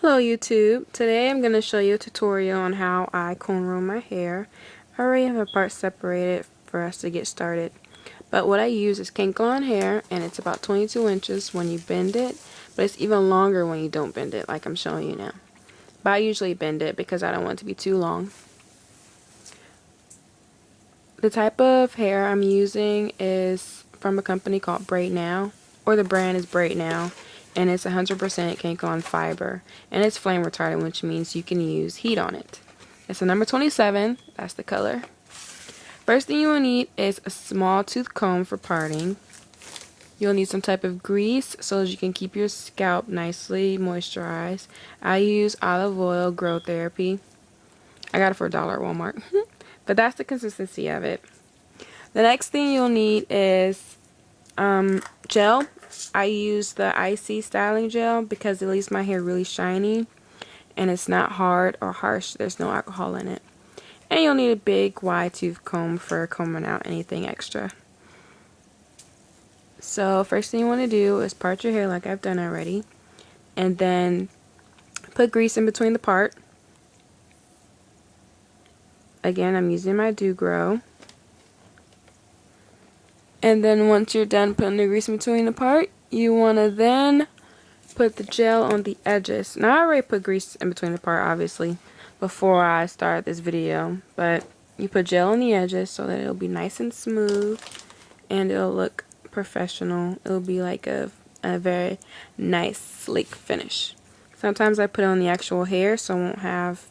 Hello YouTube. Today I'm going to show you a tutorial on how I cornrow my hair. I already have a part separated for us to get started. But what I use is Kinkle hair, and it's about 22 inches when you bend it, but it's even longer when you don't bend it like I'm showing you now. But I usually bend it because I don't want it to be too long. The type of hair I'm using is from a company called Braid Now, or the brand is Braid Now, and it's 100% Kinkle fiber, and it's flame retardant, which means you can use heat on it. It's a number 27, that's the color. First thing you will need is a small tooth comb for parting. You'll need some type of grease so that you can keep your scalp nicely moisturized. I use olive oil Grow Therapy. I got it for $1 at Walmart. But that's the consistency of it. The next thing you'll need is gel. I use the Icy styling gel because it leaves my hair really shiny and it's not hard or harsh. There's no alcohol in it. And you'll need a big wide tooth comb for combing out anything extra. So first thing you want to do is part your hair like I've done already, and then put grease in between the part. Again, I'm using my Do Grow. And then once you're done putting the grease in between the part, you want to then put the gel on the edges. Now I already put grease in between the part, obviously, before I start this video, but you put gel on the edges so that it'll be nice and smooth and it'll look professional. It'll be like a very nice sleek finish. Sometimes I put it on the actual hair so I won't have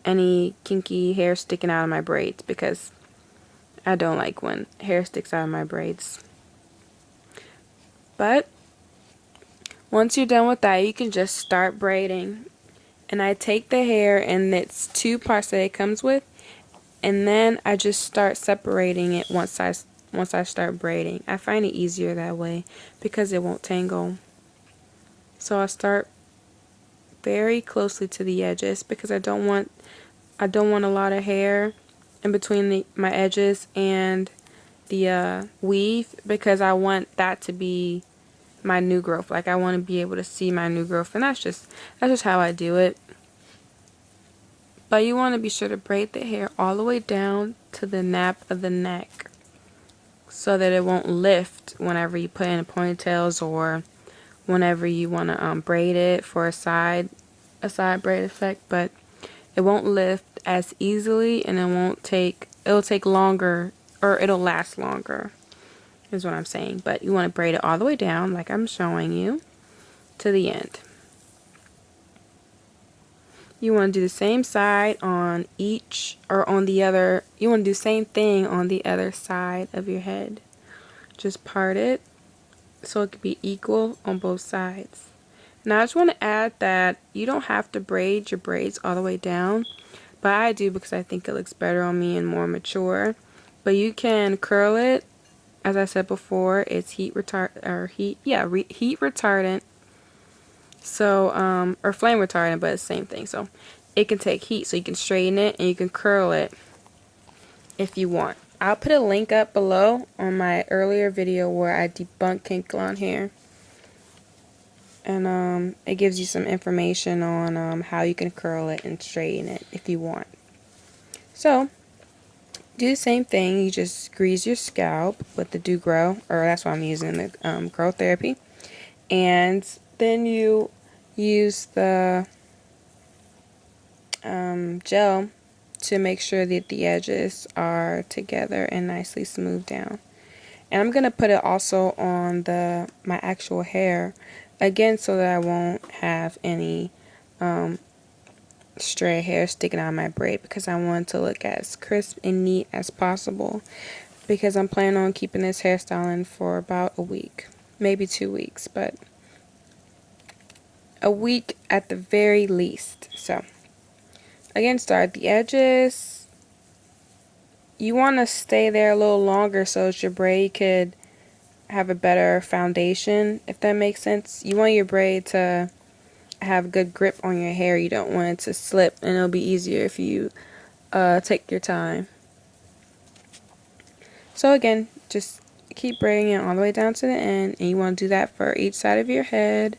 any kinky hair sticking out of my braids, because I don't like when hair sticks out of my braids. But once you're done with that, you can just start braiding. And I take the hair and it's two parts that it comes with, and then I just start separating it once I start braiding. I find it easier that way because it won't tangle. So I start very closely to the edges because I don't want a lot of hair in between my edges and the weave, because I want that to be my new growth. Like, I want to be able to see my new growth, and that's just how I do it. But you want to be sure to braid the hair all the way down to the nape of the neck so that it won't lift whenever you put in ponytails or whenever you want to braid it for a side braid effect. But it won't lift as easily, and it'll take longer, or it'll last longer is what I'm saying. But you want to braid it all the way down like I'm showing you to the end. You want to do the same side on each, or on the other. You want to do the same thing on the other side of your head. Just part it so it can be equal on both sides. Now I just want to add that you don't have to braid your braids all the way down, but I do because I think it looks better on me and more mature. But you can curl it. As I said before, it's heat retardant. So or flame retardant, but it's the same thing. So it can take heat, so you can straighten it and you can curl it if you want. I'll put a link up below on my earlier video where I debunked Kinkle hair. And it gives you some information on how you can curl it and straighten it if you want. So do the same thing. You just grease your scalp with the Do Grow, or that's what I'm using, the Grow Therapy. And then you use the gel to make sure that the edges are together and nicely smoothed down. And I'm going to put it also on my actual hair, again, so that I won't have any stray hair sticking out of my braid, because I want it to look as crisp and neat as possible, because I'm planning on keeping this hairstyling for about a week, maybe 2 weeks, but a week at the very least. So again, start at the edges. You want to stay there a little longer so that your braid could have a better foundation, if that makes sense. You want your braid to have good grip on your hair. You don't want it to slip, and it'll be easier if you take your time. So again, just keep braiding it all the way down to the end, and you want to do that for each side of your head.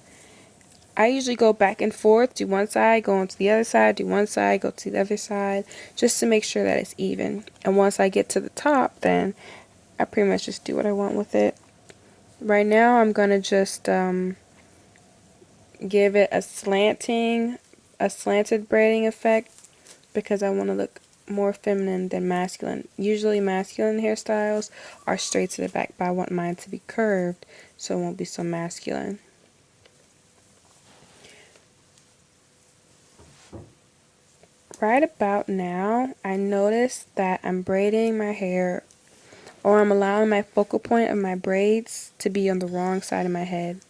I usually go back and forth, do one side, go on to the other side, do one side, go to the other side, just to make sure that it's even. And once I get to the top, then I pretty much just do what I want with it. Right now I'm going to just give it a slanted braiding effect because I want to look more feminine than masculine. Usually masculine hairstyles are straight to the back, but I want mine to be curved so it won't be so masculine. Right about now, I notice that I'm braiding my hair, or I'm allowing my focal point of my braids to be on the wrong side of my head.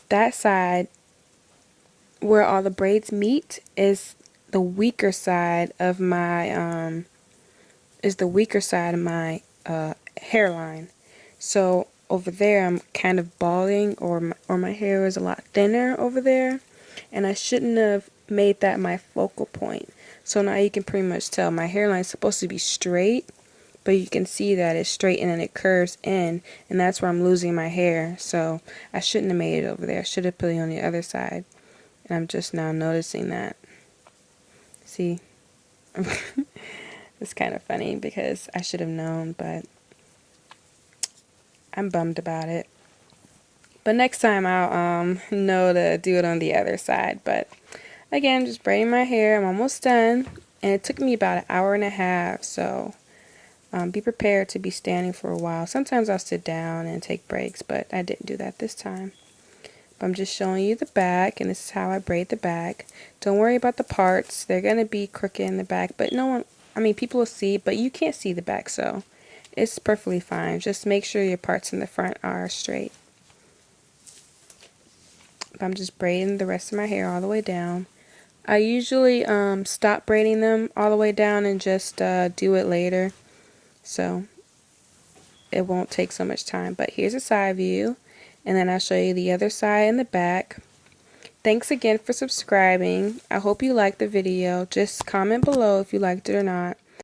That side where all the braids meet is the weaker side of my hairline. So over there I'm kind of balding, or my hair is a lot thinner over there, and I shouldn't have made that my focal point. So now you can pretty much tell my hairline is supposed to be straight, but you can see that it's straight and then it curves in, and that's where I'm losing my hair. So I shouldn't have made it over there. I should have put it on the other side, and I'm just now noticing that. See? It's kind of funny because I should have known, but I'm bummed about it. But next time I'll know to do it on the other side. But again, just braiding my hair. I'm almost done, and it took me about an hour and a half, so be prepared to be standing for a while. Sometimes I'll sit down and take breaks, but I didn't do that this time. But I'm just showing you the back, and this is how I braid the back. Don't worry about the parts. They're going to be crooked in the back, but people will see, but you can't see the back, so it's perfectly fine. Just make sure your parts in the front are straight. I'm just braiding the rest of my hair all the way down. I usually stop braiding them all the way down and just do it later, so it won't take so much time. But here's a side view, and then I'll show you the other side and the back. Thanks again for subscribing. I hope you liked the video. Just comment below if you liked it or not.